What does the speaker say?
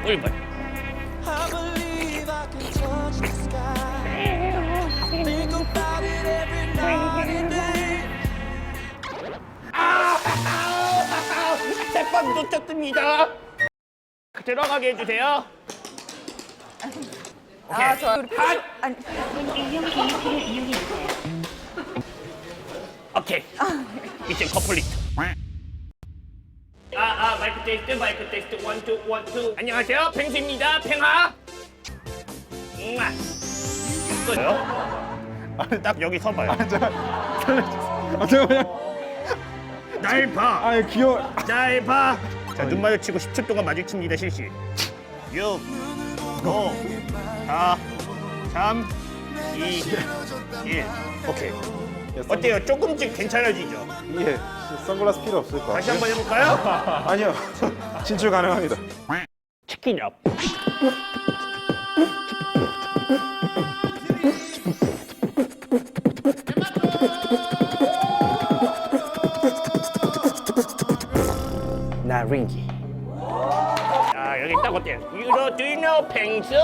1번. I believe I can touch the sky. Think about it every night and day. 제빵 놓쳤습니다. 들어가게 해주세요. 아, 좋아요. 우리 한! 아니, 일용 게이트를 이용해주세요. 오케이. 미션 컴플리트. 마이크 테스트 1, 2, 1, 2. 안녕하세요, 펭수입니다. 펭아. 있어요? 아니 딱 여기 서봐요. 잠깐만요. 날 봐. 아 귀여워. 날 봐. 자, 눈 마주치고 10초 동안 마주칩니다. 실시. 6, 5, 4, 3, 2, 1. 오케이. 어때요? 조금씩 괜찮아지죠? 예. 선글라스 필요 없을 것 다시 같아요. 한번 해볼까요? 아니요. 진출 가능합니다. 치킨업. 나린지. 자, 여기 딱 어때요? Do you know 펭수?